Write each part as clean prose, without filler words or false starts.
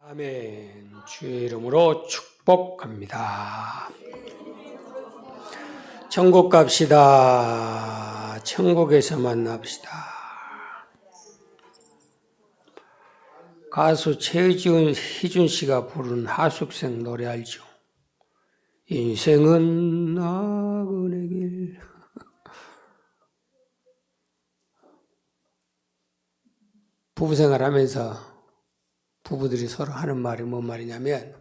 아멘. 주의 이름으로 축복합니다. 천국 갑시다. 천국에서 만납시다. 가수 최희준 씨가 부른 하숙생 노래 알죠? 인생은 나그네 길. 부부생활 하면서 부부들이 서로 하는 말이 뭔 말이냐면,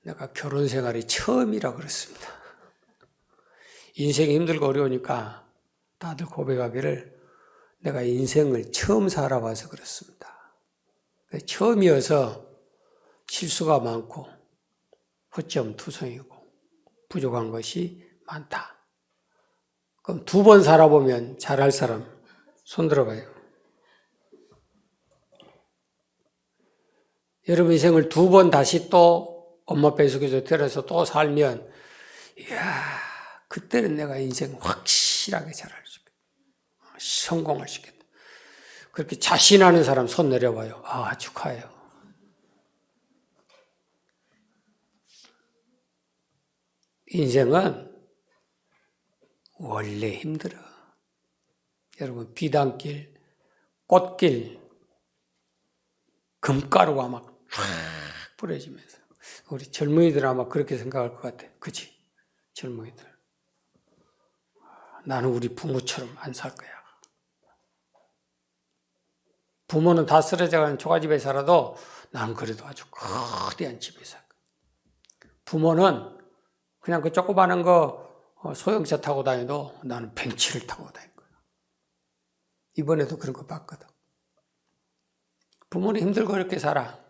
내가 결혼 생활이 처음이라 그랬습니다. 인생이 힘들고 어려우니까 다들 고백하기를 내가 인생을 처음 살아봐서 그렇습니다. 처음이어서 실수가 많고 허점투성이고 부족한 것이 많다. 그럼 2번 살아보면 잘할 사람 손 들어봐요. 여러분 인생을 2번 다시 또 엄마 뱃속에서 태어나서 또 살면, 이야, 그때는 내가 인생 확실하게 잘할 수 있겠다. 성공할 수 있겠다. 그렇게 자신하는 사람 손 내려봐요. 아, 축하해요. 인생은 원래 힘들어. 여러분, 비단길, 꽃길, 금가루가 막 쫙 뿌려지면서. 우리 젊은이들 아마 그렇게 생각할 것 같아. 그치? 젊은이들. 나는 우리 부모처럼 안 살 거야. 부모는 다 쓰러져가는 초가집에 살아도 나는 그래도 아주 거대한 집에 살 거야. 부모는 그냥 그 조그마한 거 소형차 타고 다녀도 나는 벤츠를 타고 다닐 거야. 이번에도 그런 거 봤거든. 부모는 힘들고 그렇게 살아.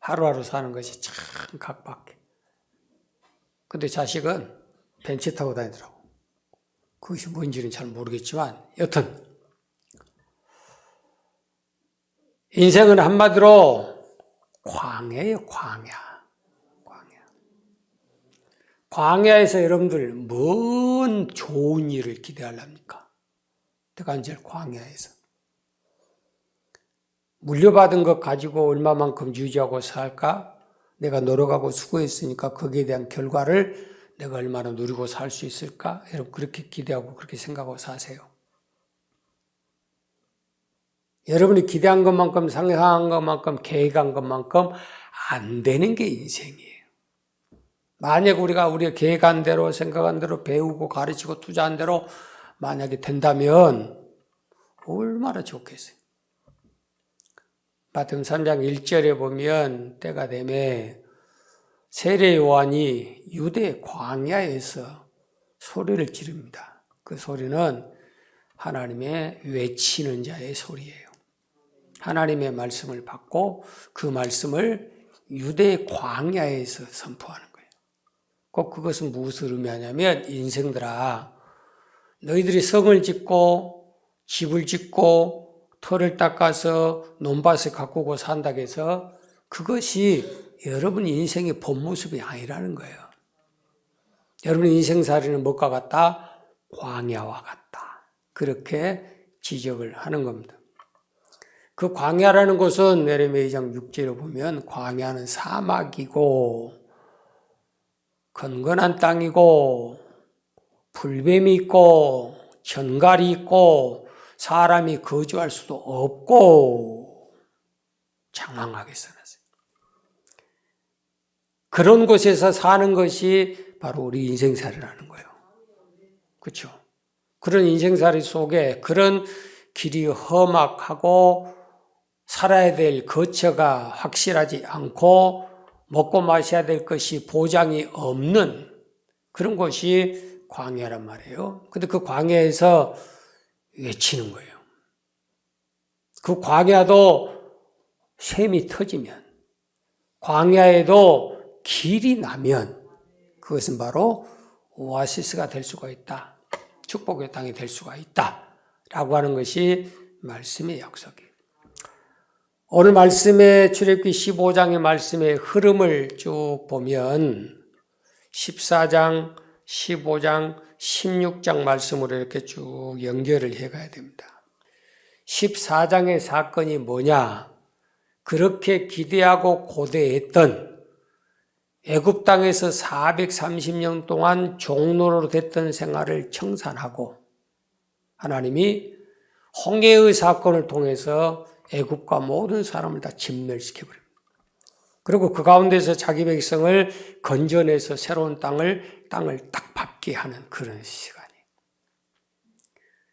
하루하루 사는 것이 참 각박해. 근데 자식은 벤츠 타고 다니더라고. 그것이 뭔지는 잘 모르겠지만 여튼 인생은 한마디로 광야예요. 광야에서 여러분들 뭔 좋은 일을 기대하렵니까? 대간절 광야에서 물려받은 것 가지고 얼마만큼 유지하고 살까? 내가 노력하고 수고했으니까 거기에 대한 결과를 내가 얼마나 누리고 살 수 있을까? 여러분 그렇게 기대하고 그렇게 생각하고 사세요. 여러분이 기대한 것만큼 상상한 것만큼 계획한 것만큼 안 되는 게 인생이에요. 만약 우리가 계획한 대로 생각한 대로 배우고 가르치고 투자한 대로 만약에 된다면 얼마나 좋겠어요. 마태복음 3장 1절에 보면 때가 되매 세례 요한이 유대 광야에서 소리를 지릅니다. 그 소리는 하나님의 외치는 자의 소리예요. 하나님의 말씀을 받고 그 말씀을 유대 광야에서 선포하는 거예요. 꼭 그것은 무엇을 의미하냐면, 인생들아, 너희들이 성을 짓고 집을 짓고 터를 닦아서 논밭을 가꾸고 산다고 해서 그것이 여러분 인생의 본 모습이 아니라는 거예요. 여러분 인생살이는 무엇과 같다? 광야와 같다. 그렇게 지적을 하는 겁니다. 그 광야라는 것은 예레미야 2장 6절에 보면 광야는 사막이고 건건한 땅이고 불뱀이 있고 전갈이 있고 사람이 거주할 수도 없고 장황하게 써놨어요. 그런 곳에서 사는 것이 바로 우리 인생살이라는 거예요. 그렇죠? 그런 인생살이 속에 그런 길이 험악하고 살아야 될 거처가 확실하지 않고 먹고 마셔야 될 것이 보장이 없는 그런 곳이 광야란 말이에요. 근데 그 광야에서 외치는 거예요. 그 광야도 샘이 터지면, 광야에도 길이 나면 그것은 바로 오아시스가 될 수가 있다. 축복의 땅이 될 수가 있다. 라고 하는 것이 말씀의 약속이에요. 오늘 말씀의 출애굽기 15장의 말씀의 흐름을 쭉 보면 14장, 15장, 16장 말씀으로 이렇게 쭉 연결을 해가야 됩니다. 14장의 사건이 뭐냐? 그렇게 기대하고 고대했던 애굽 땅에서 430년 동안 종로로 됐던 생활을 청산하고 하나님이 홍해의 사건을 통해서 애굽과 모든 사람을 다 진멸시켜버립니다. 그리고 그 가운데서 자기 백성을 건져내서 새로운 땅을 딱 밟게 하는 그런 시간이.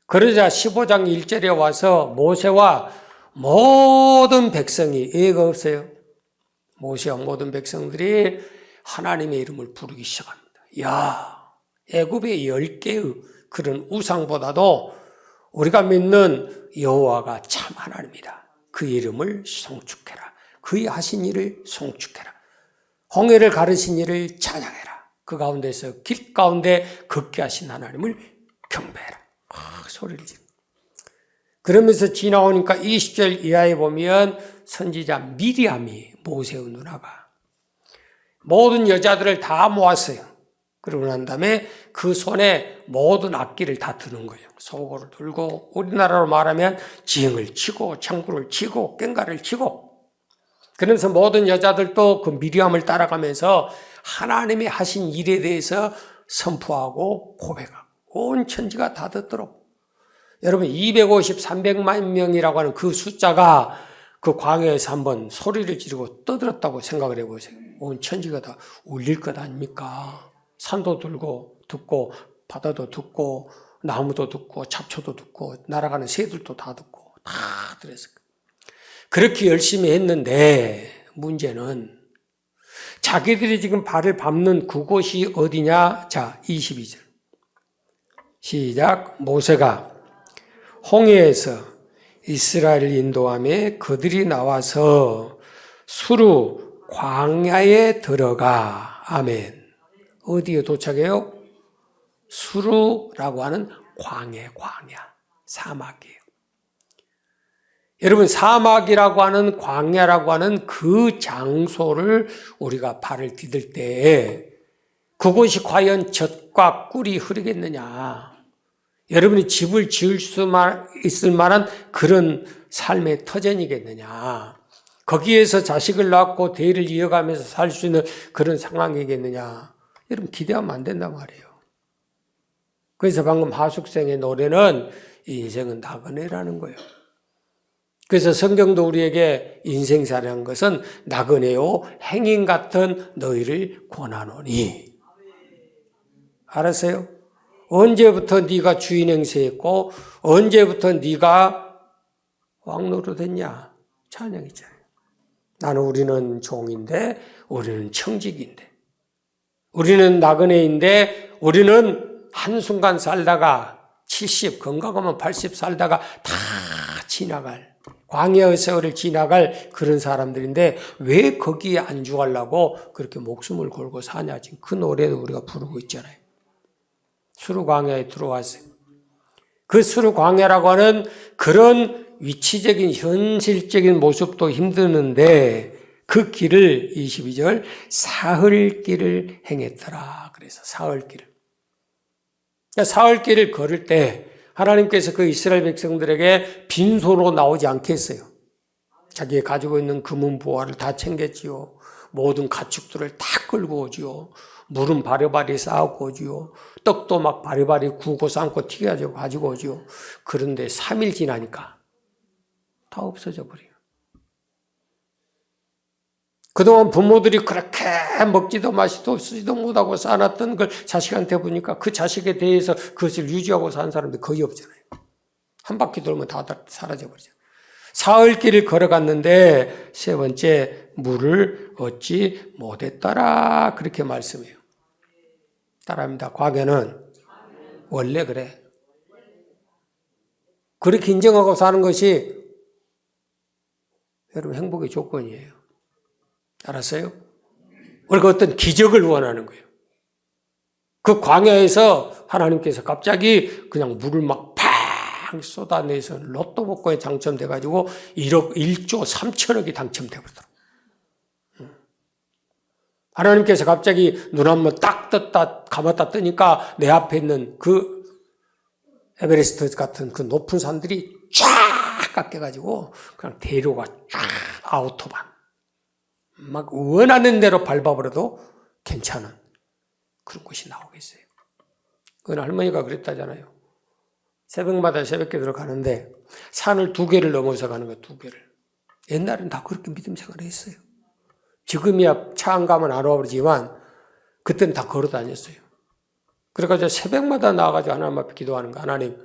그러자 15장 1절에 와서 모세와 모든 백성이 예가 없어요. 모세와 모든 백성들이 하나님의 이름을 부르기 시작합니다. 야, 애굽의 10개의 그런 우상보다도 우리가 믿는 여호와가 참 하나님이다. 그 이름을 송축해라. 그의 하신 일을 송축해라. 홍해를 가르신 일을 찬양해라. 그 가운데서 길 가운데 걷게 하신 하나님을 경배해라. 소리를 지르. 그러면서 지나오니까 20절 이하에 보면 선지자 미리암이 모세의 누나가 모든 여자들을 다 모았어요. 그러고 난 다음에 그 손에 모든 악기를 다 드는 거예요. 소고를 들고 우리나라로 말하면 지흥을 치고 창구를 치고 꽹과를 치고 그러면서 모든 여자들도 그 미리암을 따라가면서 하나님이 하신 일에 대해서 선포하고 고백하고 온 천지가 다 듣도록 여러분 250, 300만 명이라고 하는 그 숫자가 그 광야에서 한번 소리를 지르고 떠들었다고 생각을 해보세요. 온 천지가 다 울릴 것 아닙니까? 산도 듣고 바다도 듣고 나무도 듣고 잡초도 듣고 날아가는 새들도 다 듣고 다 들었을 거예요. 그렇게 열심히 했는데 문제는 자기들이 지금 발을 밟는 그곳이 어디냐? 자, 22절 시작. 모세가 홍해에서 이스라엘을 인도하며 그들이 나와서 수르 광야에 들어가. 아멘. 어디에 도착해요? 수르라고 하는 광야, 사막이에요. 여러분 사막이라고 하는 광야라고 하는 그 장소를 우리가 발을 디딜 때 그곳이 과연 젖과 꿀이 흐르겠느냐. 여러분이 집을 지을 수 있을 만한 그런 삶의 터전이겠느냐. 거기에서 자식을 낳고 대를 이어가면서 살 수 있는 그런 상황이겠느냐. 여러분 기대하면 안 된단 말이에요. 그래서 방금 하숙생의 노래는 인생은 나그네라는 거예요. 그래서 성경도 우리에게 인생사라는 것은 나그네요 행인 같은 너희를 권하노니. 알았어요? 언제부터 네가 주인 행세했고 언제부터 네가 왕노릇했냐? 찬양이잖아요. 우리는 종인데 우리는 청직인데 우리는 나그네인데 우리는 한순간 살다가 70 건강하면 80 살다가 다 지나갈 광야의 세월을 지나갈 그런 사람들인데 왜 거기에 안주하려고 그렇게 목숨을 걸고 사냐. 지금 그 노래도 우리가 부르고 있잖아요. 수르 광야에 들어왔어요. 그 수르 광야라고 하는 그런 위치적인 현실적인 모습도 힘드는데 그 길을 22절 사흘길을 행했더라. 그래서 사흘길을. 사흘길을 걸을 때 하나님께서 그 이스라엘 백성들에게 빈손으로 나오지 않게 했어요. 자기가 가지고 있는 금은 보화를 다 챙겼지요. 모든 가축들을 다 끌고 오지요. 물은 바리바리 쌓고 오지요. 떡도 막 바리바리 구고 삶고 튀겨가지고 가지고 오지요. 그런데 3일 지나니까 다 없어져 버려요. 그동안 부모들이 그렇게 먹지도 마시도 쓰지도 못하고 쌓아놨던 걸 자식한테 보니까 그 자식에 대해서 그것을 유지하고 사는 사람들이 거의 없잖아요. 한 바퀴 돌면 다 사라져버리죠. 사흘길을 걸어갔는데 세 번째 물을 얻지 못했더라. 그렇게 말씀해요. 따라합니다. 과거는 원래 그래. 그렇게 인정하고 사는 것이 여러분 행복의 조건이에요. 알았어요? 우리가 어떤 기적을 원하는 거예요. 그 광야에서 하나님께서 갑자기 그냥 물을 막 팡 쏟아내서 로또 복권에 당첨돼가지고 1조 3천억이 당첨되거든요. 하나님께서 갑자기 눈 한번 딱 떴다 감았다 뜨니까 내 앞에 있는 그 에베레스트 같은 그 높은 산들이 쫙 차가 깨가지고 그냥 대로가 쫙 아우토반. 막 원하는 대로 밟아버려도 괜찮은 그런 곳이 나오겠어요. 어느 할머니가 그랬다잖아요. 새벽마다 새벽에 들어가는데 산을 2개를 넘어서 가는 거예요. 2개를. 옛날엔 다 그렇게 믿음 생활을 했어요. 지금이야 차 안 가면 안 와버리지만 그때는 다 걸어 다녔어요. 그래가지고 새벽마다 나와가지고 하나님 앞에 기도하는 거. 하나님,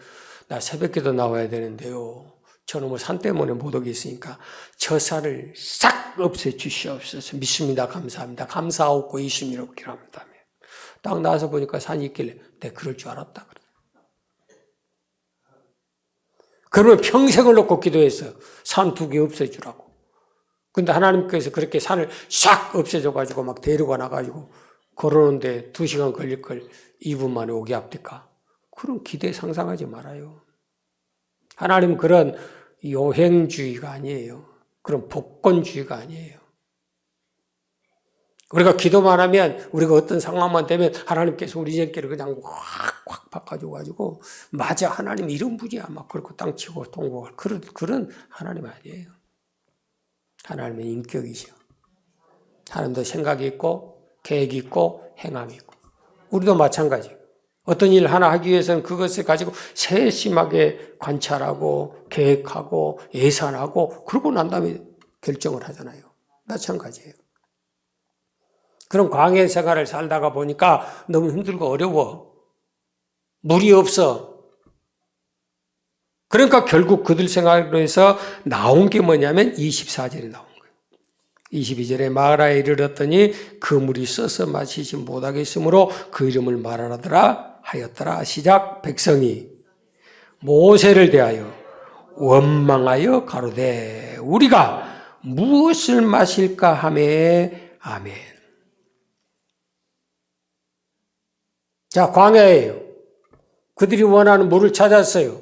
나 새벽기도 나와야 되는데요. 저는 뭐 산 때문에 못 오겠으니까 저 산을 싹 없애주시옵소서. 믿습니다. 감사합니다. 감사하고 이심이라고 기도합니다. 딱 나와서 보니까 산이 있길래 내가 그럴 줄 알았다. 그러면 평생을 놓고 기도했어요. 산 2개 없애주라고. 근데 하나님께서 그렇게 산을 싹 없애줘가지고 막 데리고 나가지고 걸어오는데 2시간 걸릴 걸 2분 만에 오게 합니까? 그런 기대 상상하지 말아요. 하나님은 그런 요행주의가 아니에요. 그런 복권주의가 아니에요. 우리가 기도만 하면, 우리가 어떤 상황만 되면 하나님께서 우리 인생길을 그냥 확 바꿔줘가지고, 맞아, 하나님 이런 분이야. 막 그렇고 땅치고 통곡할 그런 하나님 아니에요. 하나님의 인격이죠. 하나님도 생각이 있고, 계획이 있고, 행함이 있고. 우리도 마찬가지. 어떤 일 하나 하기 위해서는 그것을 가지고 세심하게 관찰하고, 계획하고, 예산하고, 그러고 난 다음에 결정을 하잖아요. 마찬가지예요. 그런 광야 생활을 살다가 보니까 너무 힘들고 어려워. 물이 없어. 그러니까 결국 그들 생활로 해서 나온 게 뭐냐면 24절에 나온 거예요. 22절에 마라에 이르렀더니 그 물이 써서 마시지 못하겠으므로 그 이름을 말하더라 하였더라. 시작. 백성이 모세를 대하여 원망하여 가로되 우리가 무엇을 마실까 하매 아멘. 자, 광야예요. 그들이 원하는 물을 찾았어요.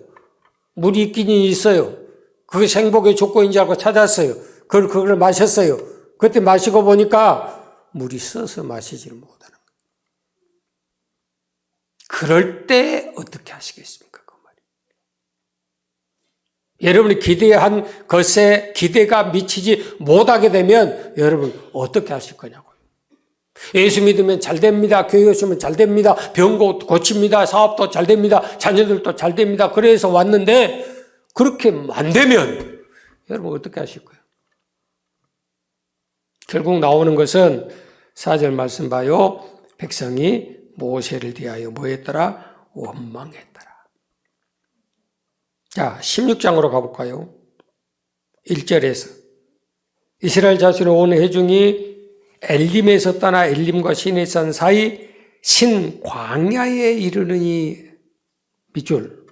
물이 있기는 있어요. 그게 생복의 조건인 줄 알고 찾았어요. 그걸 마셨어요. 그때 마시고 보니까 물이 써서 마시지를 못하는 거예요. 그럴 때 어떻게 하시겠습니까? 그 말이에요. 여러분이 기대한 것에 기대가 미치지 못하게 되면 여러분 어떻게 하실 거냐고요. 예수 믿으면 잘 됩니다. 교회 오시면 잘 됩니다. 병고 고칩니다. 사업도 잘 됩니다. 자녀들도 잘 됩니다. 그래서 왔는데 그렇게 안 되면 여러분 어떻게 하실 거예요? 결국 나오는 것은 4절 말씀 봐요. 백성이 모세를 대하여 뭐 했더라? 원망했더라. 자, 16장으로 가볼까요? 1절에서 이스라엘 자손의 온 회중이 엘림에서 떠나 엘림과 시내산 사이 신광야에 이르느니 밑줄.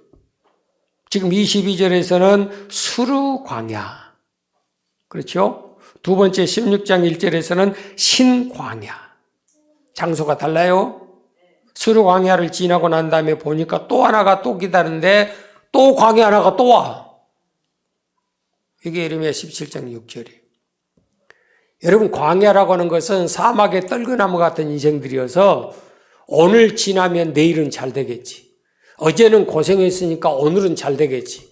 지금 22절에서는 수르광야. 그렇죠? 두 번째 16장 1절에서는 신광야. 장소가 달라요. 수르광야를 지나고 난 다음에 보니까 또 하나가 또 기다리는데 또 광야 하나가 또 와. 이게 예레미야 17장 6절이에요. 여러분 광야라고 하는 것은 사막의 떨그나무 같은 인생들이어서 오늘 지나면 내일은 잘 되겠지. 어제는 고생했으니까 오늘은 잘 되겠지.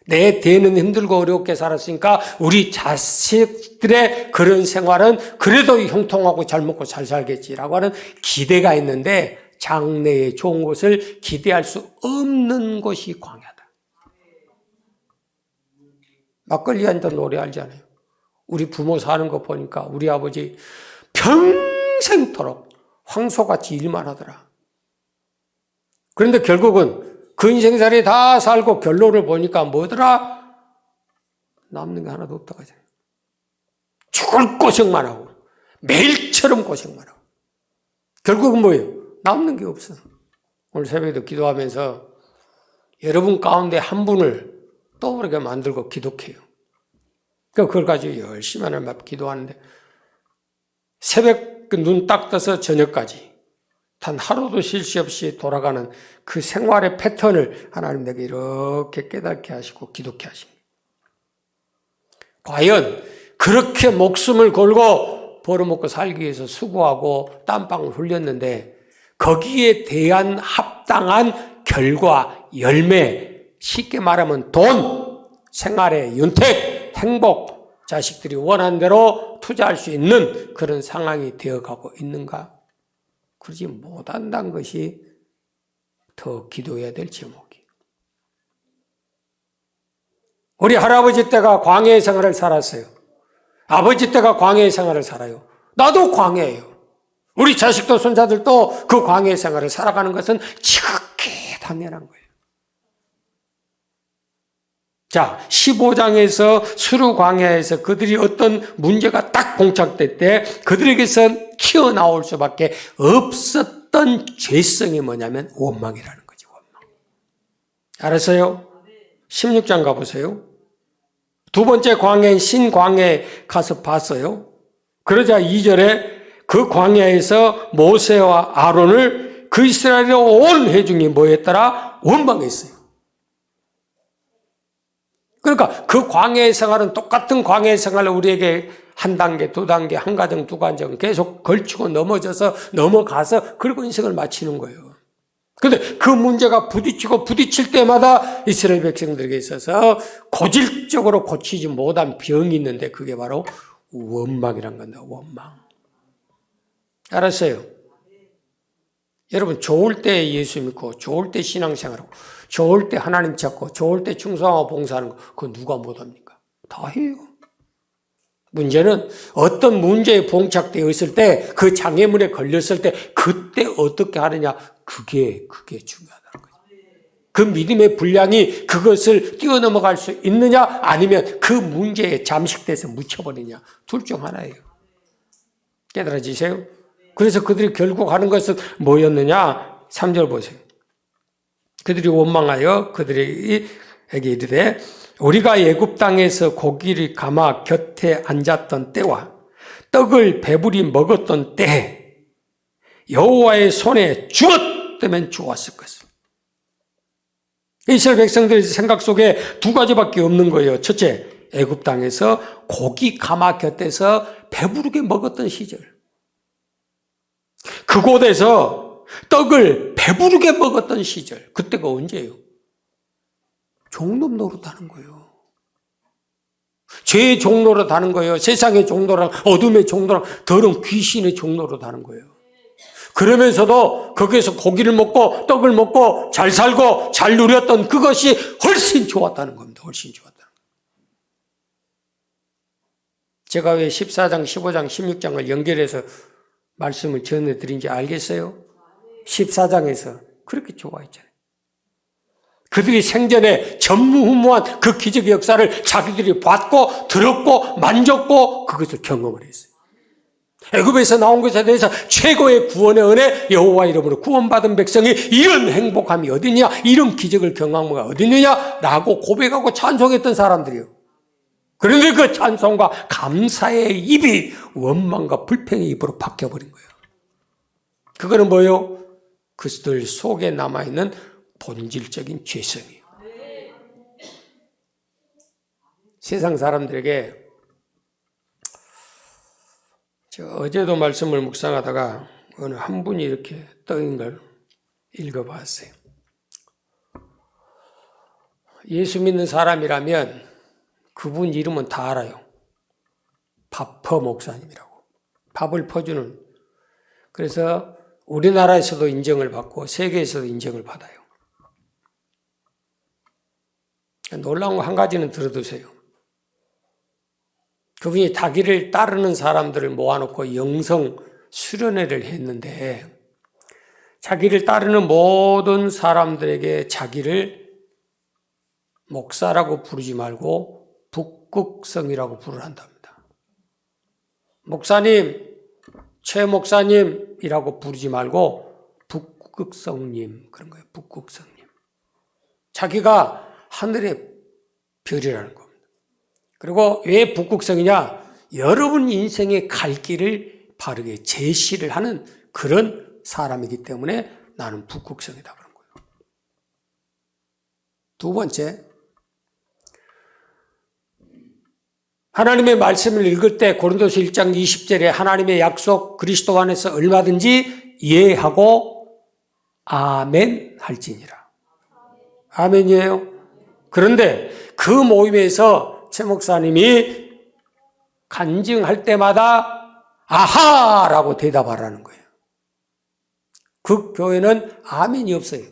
내 대는 힘들고 어렵게 살았으니까 우리 자식들의 그런 생활은 그래도 형통하고 잘 먹고 잘 살겠지라고 하는 기대가 있는데 장래의 좋은 것을 기대할 수 없는 것이 광야다. 막걸리 한 잔 노래 알잖아요. 우리 부모 사는 거 보니까 우리 아버지 평생토록 황소같이 일만 하더라. 그런데 결국은 그 인생살이 다 살고 결론을 보니까 뭐더라? 남는 게 하나도 없다고 하잖아요. 죽을 고생만 하고 매일처럼 고생만 하고 결국은 뭐예요? 남는 게 없어. 오늘 새벽에도 기도하면서 여러분 가운데 한 분을 떠오르게 만들고 기독해요. 그걸 가지고 열심히 하나님 앞에 기도하는데 새벽 눈 딱 떠서 저녁까지 단 하루도 쉴 새 없이 돌아가는 그 생활의 패턴을 하나님 내게 이렇게 깨닫게 하시고 기독해 하십니다. 과연 그렇게 목숨을 걸고 벌어먹고 살기 위해서 수고하고 땀방울 흘렸는데 거기에 대한 합당한 결과, 열매, 쉽게 말하면 돈, 생활의 윤택, 행복, 자식들이 원하는 대로 투자할 수 있는 그런 상황이 되어가고 있는가? 그러지 못한다는 것이 더 기도해야 될 제목이. 우리 할아버지 때가 광야의 생활을 살았어요. 아버지 때가 광야의 생활을 살아요. 나도 광야예요. 우리 자식도 손자들도 그 광야의 생활을 살아가는 것은 지극히 당연한 거예요. 자, 15장에서 수르 광야에서 그들이 어떤 문제가 딱 봉착될 때 그들에게서 튀어나올 수밖에 없었던 죄성이 뭐냐면 원망이라는 거지, 원망. 알았어요? 16장 가보세요. 두 번째 광야인 신광야에 가서 봤어요. 그러자 2절에 그 광야에서 모세와 아론을 그 이스라엘의 온 회중이 뭐였더라? 원망했어요. 그러니까 그 광야의 생활은 똑같은 광야의 생활을 우리에게 한 단계, 두 단계, 한 가정, 두 가정 계속 걸치고 넘어져서 넘어가서 그리고 인생을 마치는 거예요. 그런데 그 문제가 부딪힐 때마다 이스라엘 백성들에게 있어서 고질적으로 고치지 못한 병이 있는데 그게 바로 원망이란 건데, 원망. 알았어요? 여러분, 좋을 때 예수 믿고, 좋을 때 신앙생활하고, 좋을 때 하나님 찾고, 좋을 때 충성하고 봉사하는 거, 그거 누가 못합니까? 다 해요. 문제는 어떤 문제에 봉착되어 있을 때, 그 장애물에 걸렸을 때, 그때 어떻게 하느냐, 그게 중요하다는 거죠. 그 믿음의 분량이 그것을 뛰어넘어갈 수 있느냐, 아니면 그 문제에 잠식돼서 묻혀버리냐, 둘 중 하나예요. 깨달아지세요? 그래서 그들이 결국 하는 것은 뭐였느냐? 3절 보세요. 그들이 원망하여 그들에게 이르되 우리가 애굽 땅에서 고기를 감아 곁에 앉았던 때와 떡을 배불리 먹었던 때에 여호와의 손에 주었다면 주었을 것을. 이스라엘 백성들의 생각 속에 두 가지밖에 없는 거예요. 첫째, 애굽 땅에서 고기 감아 곁에서 배부르게 먹었던 시절. 그곳에서 떡을 배부르게 먹었던 시절. 그때가 언제예요? 종놈 노릇하는 거예요. 죄의 종로로 다는 거예요. 세상의 종로랑 어둠의 종로랑 더러운 귀신의 종로로 다는 거예요. 그러면서도 거기에서 고기를 먹고 떡을 먹고 잘 살고 잘 누렸던 그것이 훨씬 좋았다는 겁니다. 훨씬 좋았다는 거예요. 제가 왜 14장, 15장, 16장을 연결해서 말씀을 전해드린지 알겠어요? 14장에서 그렇게 좋아했잖아요. 그들이 생전에 전무후무한 그 기적의 역사를 자기들이 봤고 들었고 만졌고 그것을 경험을 했어요. 애굽에서 나온 것에 대해서 최고의 구원의 은혜, 여호와 이름으로 구원받은 백성이 이런 행복함이 어디냐, 이런 기적을 경험한 어디 있느냐라고 고백하고 찬송했던 사람들이요. 그런데 그 찬송과 감사의 입이 원망과 불평의 입으로 바뀌어버린 거예요. 그거는 뭐예요? 그들 속에 남아있는 본질적인 죄성이에요. 세상 사람들에게 어제도 말씀을 묵상하다가 어느 한 분이 이렇게 떠인 걸 읽어봤어요. 예수 믿는 사람이라면 그분 이름은 다 알아요. 밥퍼 목사님이라고. 밥을 퍼주는. 그래서 우리나라에서도 인정을 받고 세계에서도 인정을 받아요. 놀라운 거 한 가지는 들어두세요. 그분이 자기를 따르는 사람들을 모아놓고 영성 수련회를 했는데 자기를 따르는 모든 사람들에게 자기를 목사라고 부르지 말고 북극성이라고 부르란답니다. 목사님, 최 목사님이라고 부르지 말고 북극성님, 그런 거예요. 북극성님. 자기가 하늘의 별이라는 겁니다. 그리고 왜 북극성이냐? 여러분 인생의 갈 길을 바르게 제시를 하는 그런 사람이기 때문에 나는 북극성이다 그런 거예요. 두 번째, 하나님의 말씀을 읽을 때 고린도서 1장 20절에 하나님의 약속 그리스도 안에서 얼마든지 이해하고 아멘 할지니라. 아멘이에요. 그런데 그 그 모임에서 최 목사님이 간증할 때마다 아하라고 대답하라는 거예요. 그 교회는 아멘이 없어요.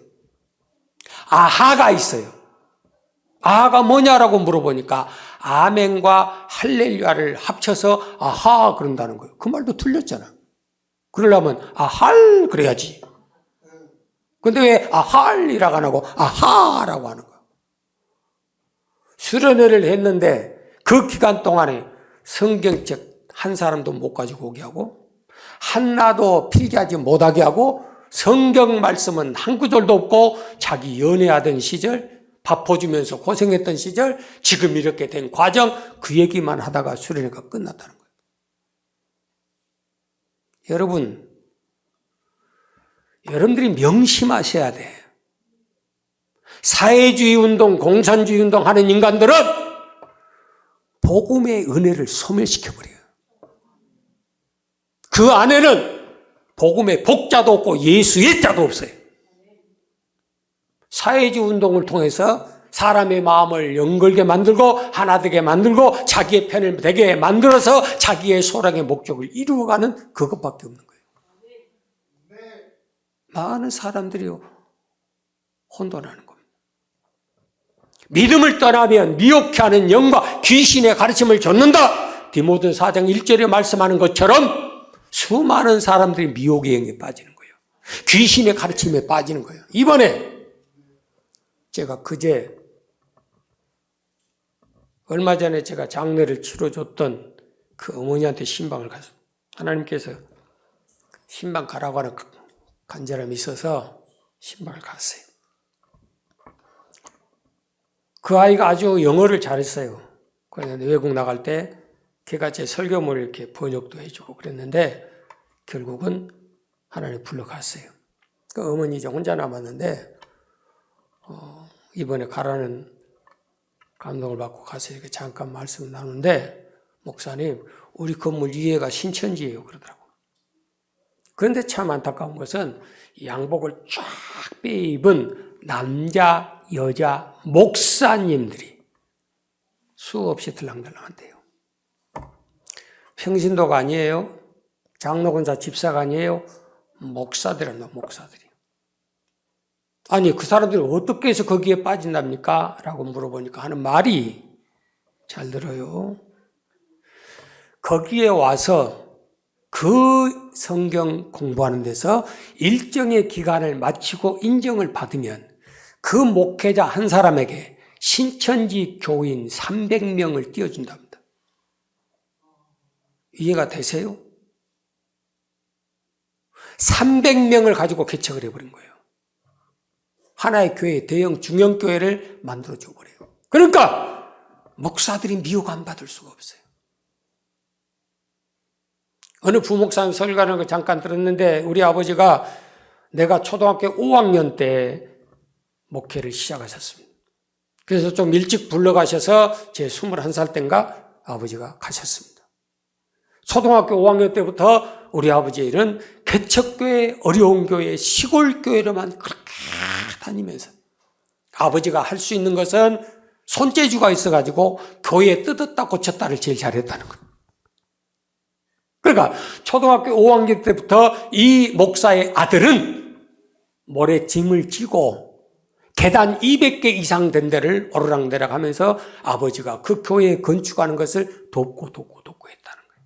아하가 있어요. 아하가 뭐냐라고 물어보니까 아멘과 할렐루야를 합쳐서 아하 그런다는 거예요. 그 말도 틀렸잖아. 그러려면 아할 그래야지. 근데 왜 아할이라고 안 하고 아하라고 하는 거야. 수련회를 했는데 그 기간 동안에 성경책 한 사람도 못 가지고 오게 하고 하나도 필기하지 못하게 하고 성경 말씀은 한 구절도 없고 자기 연애하던 시절 밥 퍼주면서 고생했던 시절 지금 이렇게 된 과정 그 얘기만 하다가 수련회가 끝났다는 거예요. 여러분들이 명심하셔야 돼. 사회주의 운동, 공산주의 운동 하는 인간들은 복음의 은혜를 소멸시켜버려요. 그 안에는 복음의 복자도 없고 예수의 자도 없어요. 사회주의 운동을 통해서 사람의 마음을 연결게 만들고 하나 되게 만들고 자기의 편을 되게 만들어서 자기의 소랑의 목적을 이루어가는 그것밖에 없는 거예요. 많은 사람들이 혼돈하는 겁니다. 믿음을 떠나면 미혹해하는 영과 귀신의 가르침을 좇는다. 디모데 4장 1절에 말씀하는 것처럼 수많은 사람들이 미혹의 영에 빠지는 거예요. 귀신의 가르침에 빠지는 거예요. 이번에 제가 얼마 전에 제가 장례를 치러줬던 그 어머니한테 신방을 가서 하나님께서 신방 가라고 하는 간절함이 있어서 신방을 갔어요. 그 아이가 아주 영어를 잘했어요. 그런데 외국 나갈 때 걔가 제 설교문을 이렇게 번역도 해주고 그랬는데 결국은 하나님 불러갔어요. 그 어머니 이제 혼자 남았는데 이번에 가라는 감동을 받고 가서 이렇게 잠깐 말씀을 나누는데 목사님 우리 건물 위에가 신천지예요 그러더라고요. 그런데 참 안타까운 것은 양복을 쫙 빼입은 남자 여자 목사님들이 수없이 들랑들랑한대요. 평신도가 아니에요. 장로권사 집사가 아니에요. 목사들이란 목사들이. 아니 그 사람들이 어떻게 해서 거기에 빠진답니까? 라고 물어보니까 하는 말이 잘 들어요. 거기에 와서 그 성경 공부하는 데서 일정의 기간을 마치고 인정을 받으면 그 목회자 한 사람에게 신천지 교인 300명을 띄워준답니다. 이해가 되세요? 300명을 가지고 개척을 해버린 거예요. 하나의 교회, 대형 중형교회를 만들어줘 버려요. 그러니까 목사들이 미혹 안 받을 수가 없어요. 어느 부목사님 설교하는 거 잠깐 들었는데 우리 아버지가 내가 초등학교 5학년 때 목회를 시작하셨습니다. 그래서 좀 일찍 불러가셔서 제 21살 때인가 아버지가 가셨습니다. 초등학교 5학년 때부터 우리 아버지의 일은 개척교회, 어려운 교회, 시골교회로만 그렇게 다니면서 아버지가 할 수 있는 것은 손재주가 있어가지고 교회 뜯었다 고쳤다를 제일 잘했다는 거예요. 그러니까 초등학교 5학년 때부터 이 목사의 아들은 모래 짐을 지고 계단 200개 이상 된 데를 오르락내락 하면서 아버지가 그 교회에 건축하는 것을 돕고 했다는 거예요.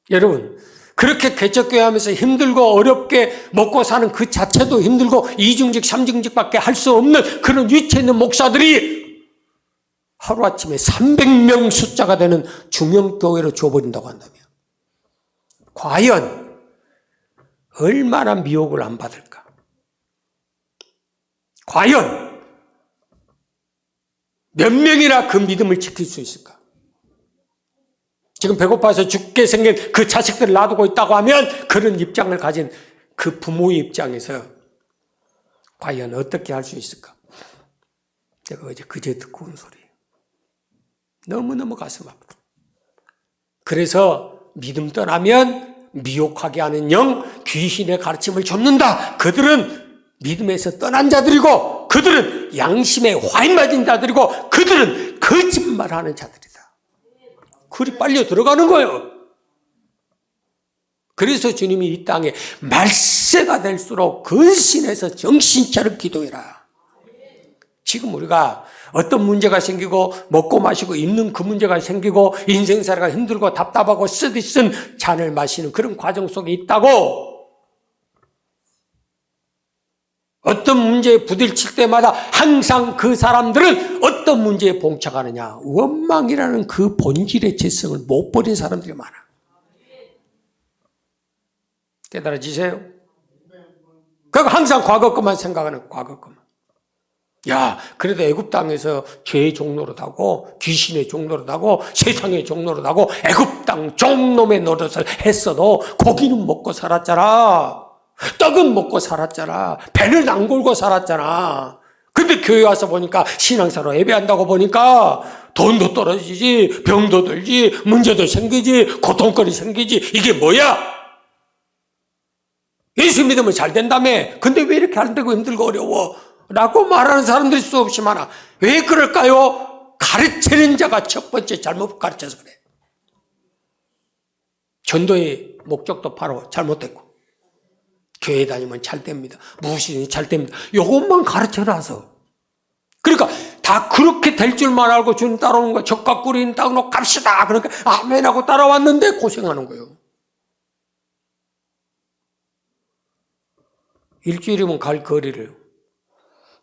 여러분, 그렇게 개척교회 하면서 힘들고 어렵게 먹고 사는 그 자체도 힘들고 이중직, 삼중직밖에 할 수 없는 그런 위치에 있는 목사들이 하루아침에 300명 숫자가 되는 중형교회로 줘버린다고 한다면 과연 얼마나 미혹을 안 받을까? 과연 몇 명이나 그 믿음을 지킬 수 있을까? 지금 배고파서 죽게 생긴 그 자식들을 놔두고 있다고 하면 그런 입장을 가진 그 부모의 입장에서 과연 어떻게 할 수 있을까? 제가 그제 듣고 온 소리예요. 너무너무 가슴 아프다. 그래서 믿음 떠나면 미혹하게 하는 영, 귀신의 가르침을 좇는다. 그들은 믿음에서 떠난 자들이고 그들은 양심에 화인 맞은 자들이고 그들은 거짓말하는 자들이다. 그리 빨려 들어가는 거예요. 그래서 주님이 이 땅에 말세가 될수록 근신해서 정신 차려 기도해라. 지금 우리가 어떤 문제가 생기고 먹고 마시고 입는 그 문제가 생기고 인생살이가 힘들고 답답하고 쓰디쓴 잔을 마시는 그런 과정 속에 있다고. 어떤 문제에 부딪힐 때마다 항상 그 사람들은 어떤 문제에 봉착하느냐. 원망이라는 그 본질의 재성을 못 버린 사람들이 많아. 깨달아지세요? 그러니까 항상 과거 것만 생각하는 과거 것만. 야, 그래도 애굽 땅에서 죄의 종로로 타고 귀신의 종로로 타고 세상의 종로로 타고 애굽 땅 종놈의 노릇을 했어도 고기는 먹고 살았잖아. 떡은 먹고 살았잖아. 배를 안 골고 살았잖아. 근데 교회 와서 보니까 신앙사로 예배한다고 보니까 돈도 떨어지지, 병도 들지, 문제도 생기지, 고통거리 생기지. 이게 뭐야? 예수 믿으면 잘 된다며. 근데 왜 이렇게 안 되고 힘들고 어려워? 라고 말하는 사람들이 수없이 많아. 왜 그럴까요? 가르치는 자가 첫 번째 잘못 가르쳐서 그래. 전도의 목적도 바로 잘못됐고, 교회 다니면 잘 됩니다. 무엇이든지 잘 됩니다. 이것만 가르쳐놔서. 그러니까 다 그렇게 될 줄만 알고 주님 따라오는 거야. 젓가 꿀인 땅으로 갑시다. 그러니까 아멘하고 따라왔는데 고생하는 거예요. 일주일이면 갈 거리를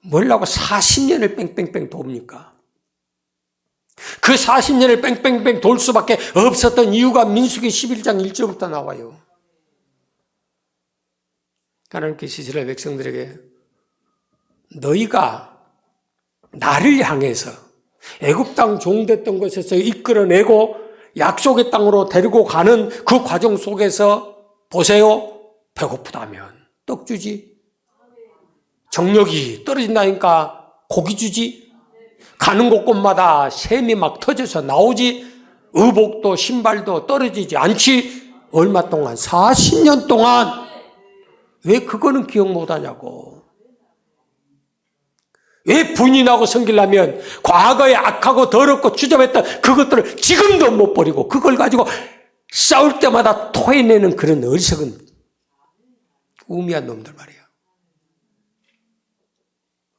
뭐라고 40년을 뺑뺑뺑 돕니까? 그 40년을 뺑뺑뺑 돌 수밖에 없었던 이유가 민수기 11장 1절부터 나와요. 하나님께서 이스라엘 백성들에게 너희가 나를 향해서 애굽 땅 종됐던 곳에서 이끌어내고 약속의 땅으로 데리고 가는 그 과정 속에서 보세요. 배고프다면 떡 주지. 정력이 떨어진다니까 고기 주지. 가는 곳곳마다 샘이 막 터져서 나오지. 의복도 신발도 떨어지지 않지. 얼마 동안? 40년 동안. 왜 그거는 기억 못하냐고. 왜 분이 나고 섬기려면 과거에 악하고 더럽고 추잡했던 그것들을 지금도 못 버리고 그걸 가지고 싸울 때마다 토해내는 그런 어리석은 우미한 놈들 말이야.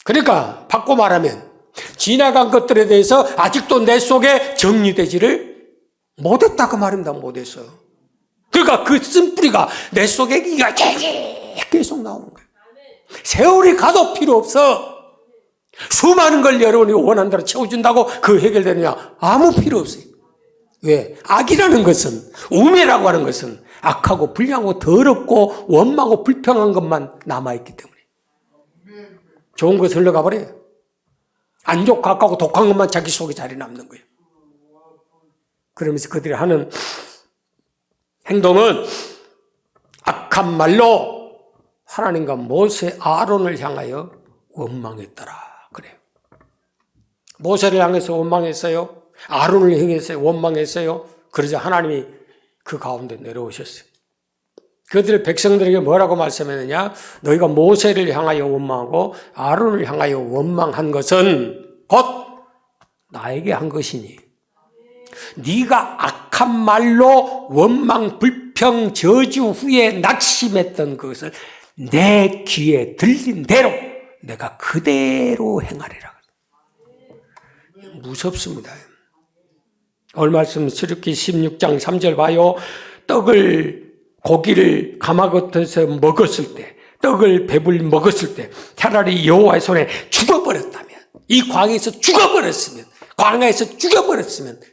그러니까 바꿔 말하면 지나간 것들에 대해서 아직도 내 속에 정리되지를 못했다 그 말입니다. 못했어. 그러니까 그 쓴뿌리가 내 속에 계속 나오는 거예요. 세월이 가도 필요 없어. 수많은 걸 여러분이 원하는 대로 채워준다고 그 해결되느냐? 아무 필요 없어요. 왜? 악이라는 것은, 우매라고 하는 것은 악하고 불량하고 더럽고 원망하고 불평한 것만 남아있기 때문에 좋은 것을 흘러가 버려요. 안 좋고 악하고 독한 것만 자기 속에 자리 남는 거예요. 그러면서 그들이 하는 행동은 악한 말로 하나님과 모세, 아론을 향하여 원망했더라. 그래요. 모세를 향해서 원망했어요. 아론을 향해서 원망했어요. 그러자 하나님이 그 가운데 내려오셨어요. 그들의 백성들에게 뭐라고 말씀했느냐? 너희가 모세를 향하여 원망하고 아론을 향하여 원망한 것은 곧 나에게 한 것이니 네가 악한 말로 원망, 불평, 저주 후에 낙심했던 그것을 내 귀에 들린 대로 내가 그대로 행하리라. 무섭습니다. 오늘 말씀 출애굽기 16장 3절 봐요. 고기를 가마솥에서 먹었을 때, 떡을 배불리 먹었을 때 차라리 여호와의 손에 죽어버렸다면, 이 광야에서 죽어버렸으면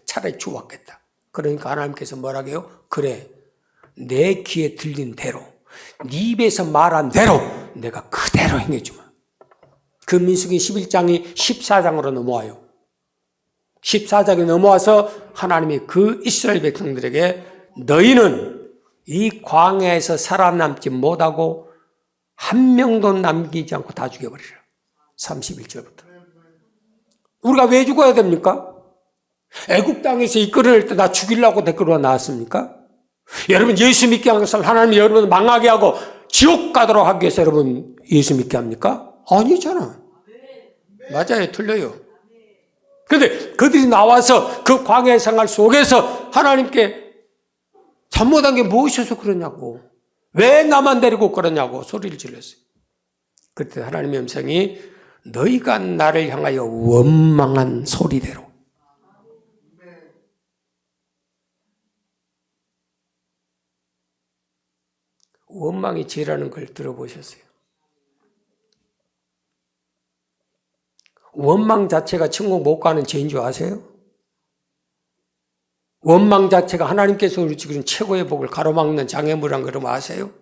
차라리 죽었겠다. 그러니까 하나님께서 뭐라고 해요? 그래, 내 귀에 들린 대로, 네 입에서 말한 대로 내가 그대로 행해주마. 그 민수기 11장이 14장으로 넘어와요. 14장에 넘어와서 하나님이 그 이스라엘 백성들에게 너희는 이 광야에서 살아남지 못하고 한 명도 남기지 않고 다 죽여버리라. 31절부터. 우리가 왜 죽어야 됩니까? 애굽 땅에서 이끌어낼 때 나 죽이려고 댓글로 나왔습니까? 여러분 예수 믿게 한 것을 하나님이 여러분을 망하게 하고 지옥 가도록 하기 위해서 여러분 예수 믿게 합니까? 아니잖아. 맞아요, 틀려요. 근데 그들이 나와서 그 광야의 생활 속에서 하나님께 잘못한 게 무엇이어서 그러냐고, 왜 나만 데리고 그러냐고 소리를 질렀어요. 그때 하나님의 음성이 너희가 나를 향하여 원망한 소리대로. 원망이 죄라는 걸 들어보셨어요? 원망 자체가 천국 못 가는 죄인 줄 아세요? 원망 자체가 하나님께서 우리 지금 최고의 복을 가로막는 장애물이란 걸 아세요?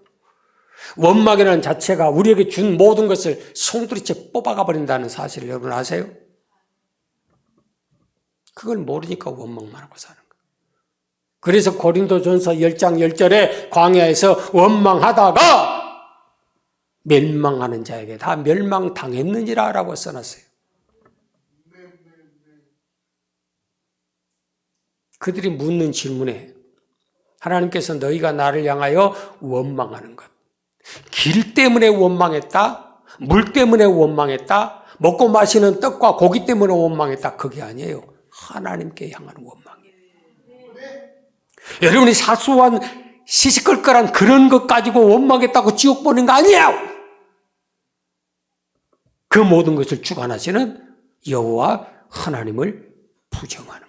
원망이라는 자체가 우리에게 준 모든 것을 송두리째 뽑아가 버린다는 사실을 여러분 아세요? 그걸 모르니까 원망만 하고 사는 거예요. 그래서 고린도전서 10장 10절에 광야에서 원망하다가 멸망하는 자에게 다 멸망당했느니라 라고 써놨어요. 그들이 묻는 질문에 하나님께서 너희가 나를 향하여 원망하는 것. 길 때문에 원망했다? 물 때문에 원망했다? 먹고 마시는 떡과 고기 때문에 원망했다? 그게 아니에요. 하나님께 향하는 원망이에요. 여러분이 사소한 시시껄껄한 그런 것 가지고 원망했다고 지옥 보는 거 아니에요. 그 모든 것을 주관하시는 여호와 하나님을 부정하는 거예요.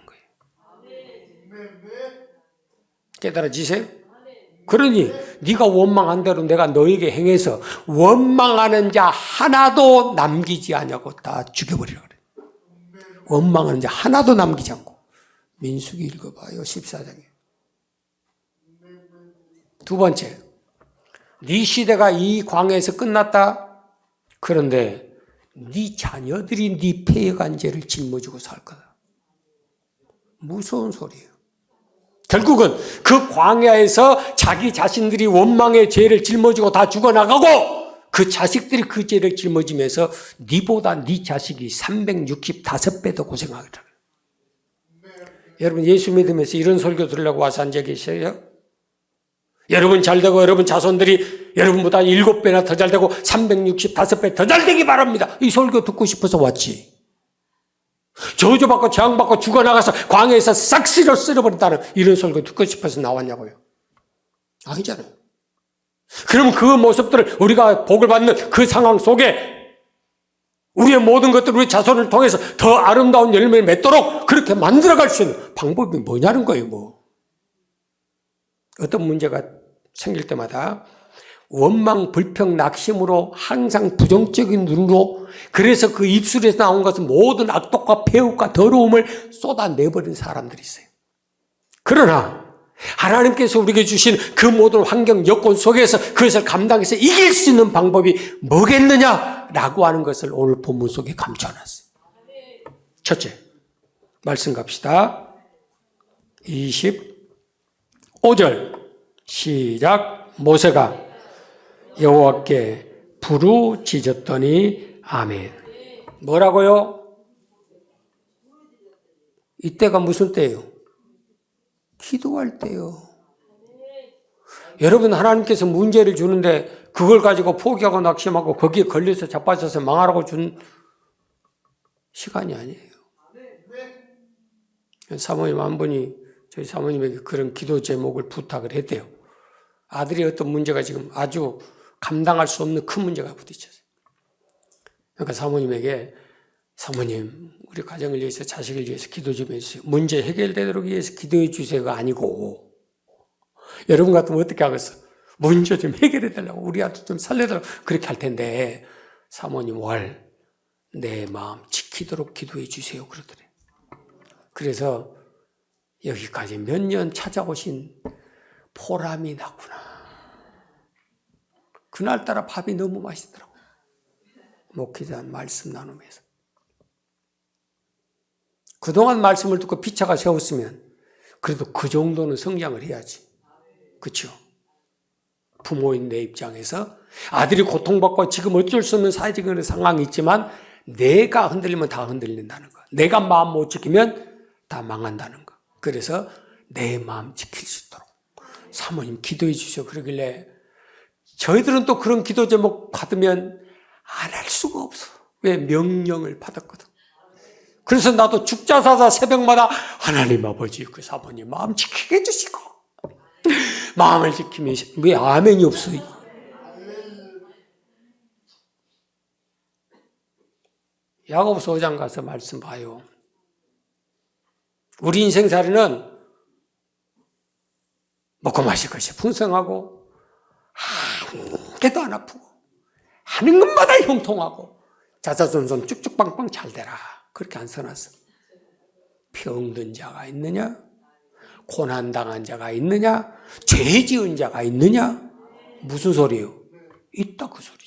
깨달아지세요? 그러니 네가 원망한 대로 내가 너에게 행해서 원망하는 자 하나도 남기지 않냐고 다 죽여버리라 그래. 원망하는 자 하나도 남기지 않고. 민수기 읽어봐요. 14장에. 두 번째, 네 시대가 이 광야에서 끝났다. 그런데 네 자녀들이 네 폐역한 죄를 짊어지고 살 거다. 무서운 소리예요. 결국은 그 광야에서 자기 자신들이 원망의 죄를 짊어지고 다 죽어나가고 그 자식들이 그 죄를 짊어지면서 네보다 네 자식이 365배 더 고생하더라고요. 여러분 예수 믿으면서 이런 설교 들으려고 와서 앉아 계세요? 여러분 잘되고 여러분 자손들이 여러분보다 7배나 더 잘되고 365배 더 잘되기 바랍니다. 이 설교 듣고 싶어서 왔지. 저주받고 재앙받고 죽어나가서 광야에서 싹 쓸어버린다는 이런 설교 듣고 싶어서 나왔냐고요. 아니잖아요. 그럼 그 모습들을 우리가 복을 받는 그 상황 속에 우리의 모든 것들 우리 자손을 통해서 더 아름다운 열매를 맺도록 그렇게 만들어갈 수 있는 방법이 뭐냐는 거예요. 뭐 어떤 문제가 생길 때마다 원망, 불평, 낙심으로 항상 부정적인 눈으로 그래서 그 입술에서 나온 것은 모든 악독과 폐역과 더러움을 쏟아내버린 사람들이 있어요. 그러나 하나님께서 우리에게 주신 그 모든 환경, 여건 속에서 그것을 감당해서 이길 수 있는 방법이 뭐겠느냐라고 하는 것을 오늘 본문 속에 감춰놨어요. 첫째, 말씀 갑시다. 25절 시작. 모세가 여호와께 부르짖었더니 아멘. 뭐라고요? 이때가 무슨 때예요? 기도할 때요. 여러분 하나님께서 문제를 주는데 그걸 가지고 포기하고 낙심하고 거기에 걸려서 자빠져서 망하라고 준 시간이 아니에요. 사모님 한 분이 저희 사모님에게 그런 기도 제목을 부탁을 했대요. 아들이 어떤 문제가 지금 아주 감당할 수 없는 큰 문제가 부딪혔어요. 그러니까 사모님에게 사모님 우리 가정을 위해서 자식을 위해서 기도 좀 해주세요. 문제 해결되도록 위해서 기도해 주세요가 아니고 여러분 같으면 어떻게 하겠어? 문제 좀 해결해 달라고 우리 아들 좀 살려달라고 그렇게 할 텐데 사모님 내 마음 지키도록 기도해 주세요 그러더래. 그래서 여기까지 몇 년 찾아오신 보람이 나구나. 그날따라 밥이 너무 맛있더라고요. 목회자 말씀 나누면서. 그동안 말씀을 듣고 피차가 세웠으면 그래도 그 정도는 성장을 해야지. 그렇죠? 부모인 내 입장에서 아들이 고통받고 지금 어쩔 수 없는 사회적인 상황이 있지만 내가 흔들리면 다 흔들린다는 거. 내가 마음 못 지키면 다 망한다는 거. 그래서 내 마음 지킬 수 있도록 사모님 기도해 주셔 그러길래 저희들은 또 그런 기도 제목 받으면 안 할 수가 없어. 왜? 명령을 받았거든. 그래서 나도 죽자사자 새벽마다 하나님 아버지 그 사모님 마음 지키게 해주시고 마음을 지키면 왜 아멘이 없어요? 야고보서 5장 가서 말씀 봐요. 우리 인생살이는 먹고 마실 것이 풍성하고 한 개도 안 아프고 하는 것마다 형통하고 자자손손 쭉쭉빵빵 잘 되라. 그렇게 안 써놨어. 병든 자가 있느냐? 고난당한 자가 있느냐? 죄 지은 자가 있느냐? 무슨 소리예요? 있다 그 소리.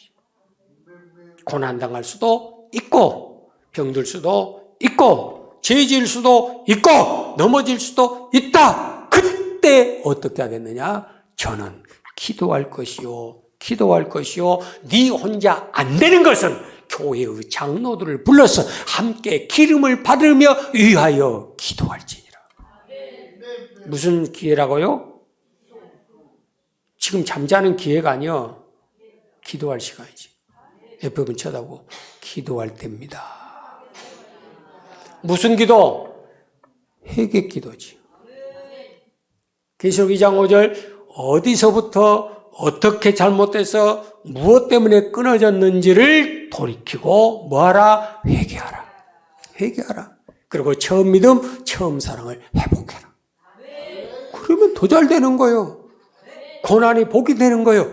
고난당할 수도 있고 병들 수도 있고 죄 지을 수도 있고 넘어질 수도 있다. 그때 어떻게 하겠느냐? 저는 기도할 것이요. 네 혼자 안 되는 것은 교회의 장로들을 불러서 함께 기름을 받으며 위하여 기도할지니라. 무슨 기회라고요? 지금 잠자는 기회가 아니요. 기도할 시간이지. 옆에 분 쳐다보고 기도할 때입니다. 무슨 기도? 회개 기도지. 계시록 2장 5절 어디서부터 어떻게 잘못돼서 무엇 때문에 끊어졌는지를 돌이키고 뭐하라? 회개하라. 회개하라. 그리고 처음 믿음, 처음 사랑을 회복해라. 그러면 더 잘 되는 거예요. 고난이 복이 되는 거예요.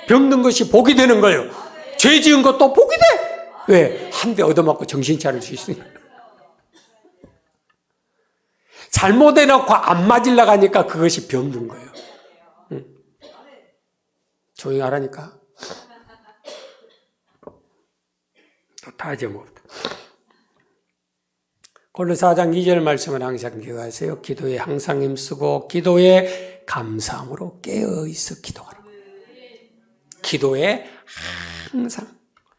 병든 것이 복이 되는 거예요. 죄 지은 것도 복이 돼. 왜? 한 대 얻어맞고 정신 차릴 수 있으니까. 잘못해놓고 안 맞으려고 하니까 그것이 병든 거예요. 응. 조용히 하라니까. 또 다 잊어먹었다. 골로새 4장 2절 말씀을 항상 기억하세요. 기도에 항상 힘쓰고 기도에 감사함으로 깨어있어 기도하라. 기도에 항상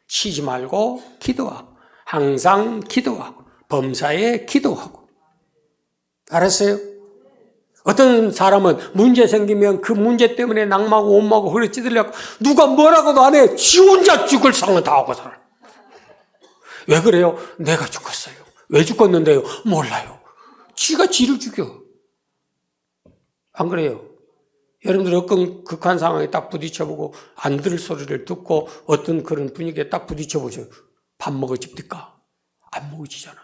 쉬지 말고 기도하고 항상 기도하고 범사에 기도하고. 알았어요? 어떤 사람은 문제 생기면 그 문제 때문에 낙마하고 옴마고 허리 찌들려고 누가 뭐라고도 안 해. 지 혼자 죽을 상을 다 하고 살아. 왜 그래요? 내가 죽었어요. 왜 죽었는데요? 몰라요. 지가 지를 죽여. 안 그래요? 여러분들 어떤 극한 상황에 딱 부딪혀보고 안 들을 소리를 듣고 어떤 그런 분위기에 딱 부딪혀보세요. 밥 먹어집니까? 안 먹어지잖아.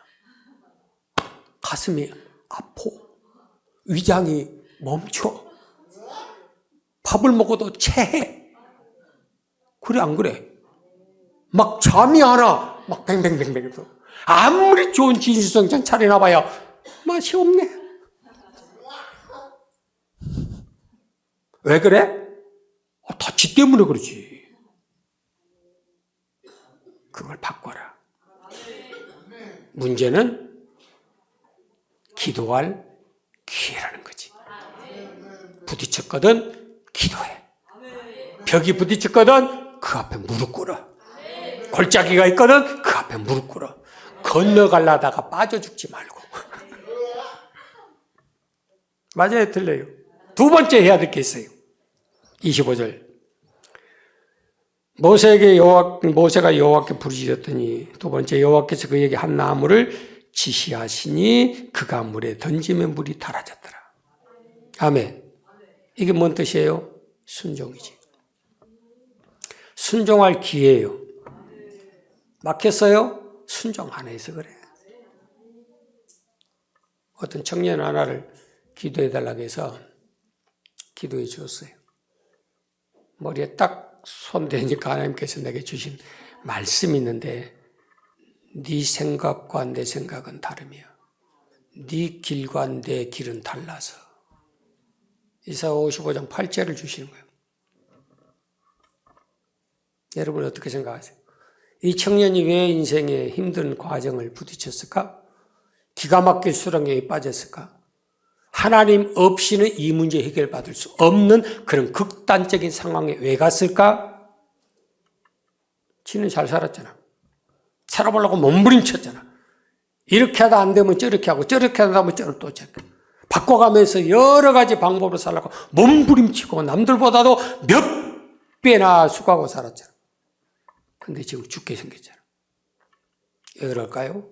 가슴이 아파. 위장이 멈춰. 밥을 먹어도 체해. 그래 안 그래? 막 잠이 안 와. 막 뱅뱅뱅뱅. 아무리 좋은 진수성찬 차려놔봐야 맛이 없네. 왜 그래? 다 지 때문에 그러지. 그걸 바꿔라. 문제는 기도할 기회라는 거지. 부딪혔거든 기도해. 벽이 부딪혔거든 그 앞에 무릎 꿇어. 골짜기가 있거든 그 앞에 무릎 꿇어. 건너가려다가 빠져 죽지 말고. 맞아요, 틀려요. 두 번째 해야 될 게 있어요. 25절. 모세가 여호와께 부르짖었더니 두 번째 여호와께서 그에게 한 나무를 지시하시니 그가 물에 던지면 물이 달아졌더라. 아멘. 이게 뭔 뜻이에요? 순종이지. 순종할 기회예요. 막혔어요? 순종 안 해서 그래. 어떤 청년 하나를 기도해달라고 해서 기도해 주었어요. 머리에 딱 손 대니까 하나님께서 내게 주신 말씀이 있는데 네 생각과 내 생각은 다르며 네 길과 내 길은 달라서 이사야 55장 8절을 주시는 거예요. 여러분 어떻게 생각하세요? 이 청년이 왜 인생의 힘든 과정을 부딪혔을까? 기가 막힐 수렁에 빠졌을까? 하나님 없이는 이 문제 해결받을 수 없는 그런 극단적인 상황에 왜 갔을까? 지는 잘 살았잖아. 살아보려고 몸부림쳤잖아. 이렇게 하다 안 되면 저렇게 하고 저렇게 하다 보면 저렇게 또 저렇게. 바꿔가면서 여러 가지 방법으로 살려고 몸부림치고 남들보다도 몇 배나 수고하고 살았잖아. 근데 지금 죽게 생겼잖아. 왜 그럴까요?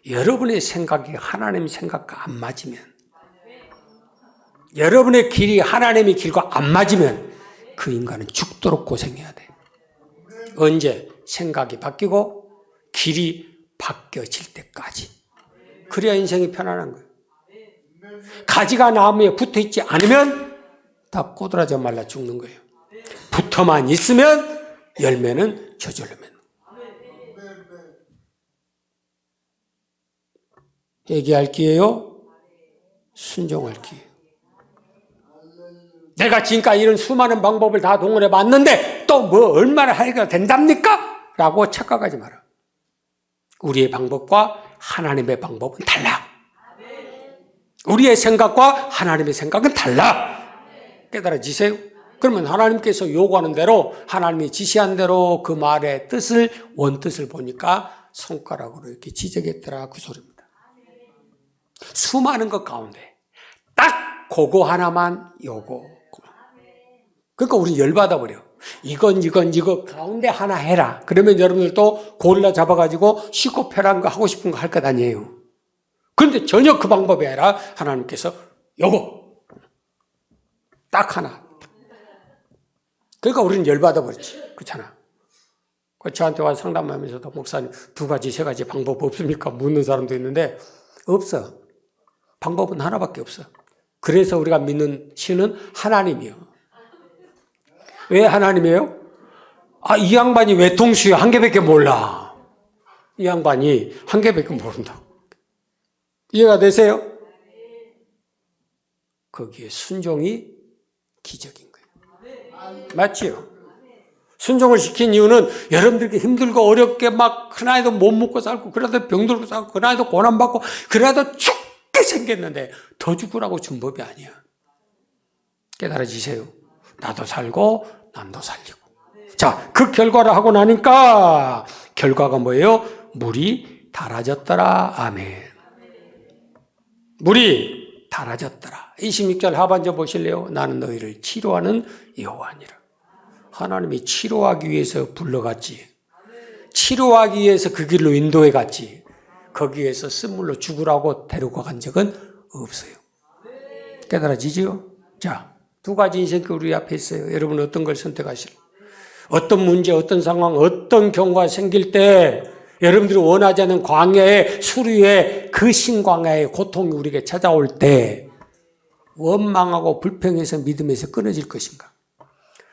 여러분의 생각이 하나님 생각과 안 맞으면, 여러분의 길이 하나님의 길과 안 맞으면 그 인간은 죽도록 고생해야 돼. 언제? 생각이 바뀌고 길이 바뀌어질 때까지. 그래야 인생이 편안한 거예요. 가지가 나무에 붙어있지 않으면 다 꼬드라져 말라 죽는 거예요. 붙어만 있으면 열매는 저절로 맺는 거예요. 회개할 기회요? 순종할 기회. 내가 지금까지 이런 수많은 방법을 다 동원해 봤는데 또 뭐 얼마나 하기가 된답니까? 라고 착각하지 마라. 우리의 방법과 하나님의 방법은 달라. 우리의 생각과 하나님의 생각은 달라. 깨달아지세요? 그러면 하나님께서 요구하는 대로, 하나님이 지시한 대로 그 말의 뜻을, 원뜻을 보니까 손가락으로 이렇게 지적했더라, 그 소리입니다. 수많은 것 가운데 딱 그거 하나만 요구. 그러니까 우리 열받아 버려. 이건 이거 가운데 하나 해라. 그러면 여러분들도 골라 잡아가지고 쉽고 편한 거 하고 싶은 거 할 것 아니에요. 그런데 전혀 그 방법이 아니라 하나님께서 요거 딱 하나. 그러니까 우리는 열받아 버렸지. 그렇잖아. 저한테 와서 상담하면서도 목사님 2가지 3가지 방법 없습니까? 묻는 사람도 있는데 없어. 방법은 하나밖에 없어. 그래서 우리가 믿는 신은 하나님이요. 왜 하나님이에요? 이 양반이 외통수야. 1개밖에 몰라. 이 양반이 1개밖에 모른다. 이해가 되세요? 거기에 순종이 기적인 거예요. 맞지요? 순종을 시킨 이유는 여러분들께 힘들고 어렵게 막 그날도 못 먹고 살고 그날도 병들고 살고 그날도 고난받고 그날도 죽게 생겼는데 더 죽으라고 준 법이 아니야. 깨달아지세요? 나도 살고 남도 살리고. 자, 그 결과를 하고 나니까 결과가 뭐예요? 물이 달아졌더라. 아멘. 물이 달아졌더라. 26절 하반절 보실래요? 나는 너희를 치료하는 여호와니라. 하나님이 치료하기 위해서 불러갔지. 치료하기 위해서 그 길로 인도해 갔지. 거기에서 쓴물로 죽으라고 데리고 간 적은 없어요. 깨달아지지요? 자, 2가지 인생길 우리 앞에 있어요. 여러분은 어떤 걸 선택하실래요? 어떤 문제, 어떤 상황, 어떤 경우가 생길 때 여러분들이 원하지 않는 광야의 수류의 그 신광야의 고통이 우리에게 찾아올 때 원망하고 불평해서 믿음에서 끊어질 것인가?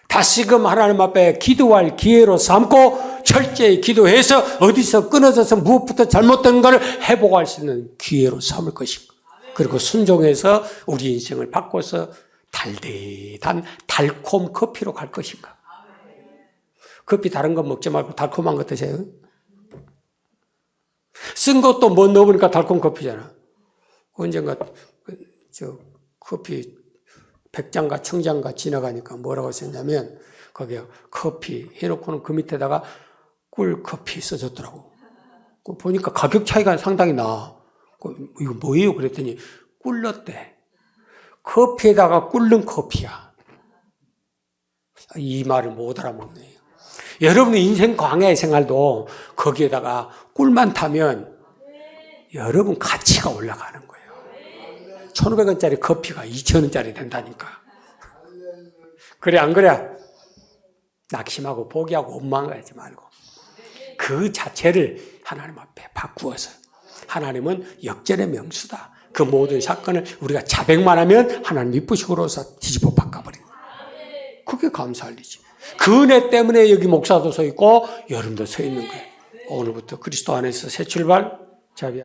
다시금 하나님 앞에 기도할 기회로 삼고 철저히 기도해서 어디서 끊어져서 무엇부터 잘못된 것을 회복할 수 있는 기회로 삼을 것인가? 그리고 순종해서 우리 인생을 바꿔서 달달한 달콤 커피로 갈 것인가? 커피 다른 거 먹지 말고 달콤한 거 드세요. 쓴 것도 뭐 넣어보니까 달콤 커피잖아. 언젠가 커피 백장가 청장가 지나가니까 뭐라고 썼냐면 거기에 커피 해놓고는 그 밑에다가 꿀커피 써줬더라고. 보니까 가격 차이가 상당히 나. 이거 뭐예요? 그랬더니 꿀 넣었대. 커피에다가 꿀 넣은 커피야. 이 말을 못 알아먹네요. 여러분의 인생 광야의 생활도 거기에다가 꿀만 타면 여러분 가치가 올라가는 거예요. 1,500원짜리 커피가 2,000원짜리 된다니까. 그래 안 그래? 낙심하고 포기하고 원망하지 말고 그 자체를 하나님 앞에 바꾸어서 하나님은 역전의 명수다. 그 모든 사건을 우리가 자백만 하면 하나님 이쁘시고로서 뒤집어 바꿔버린 거예요. 그게 감사할 일이지. 그 은혜 때문에 여기 목사도 서 있고 여러분도 서 있는 거예요. 오늘부터 그리스도 안에서 새 출발. 자비야.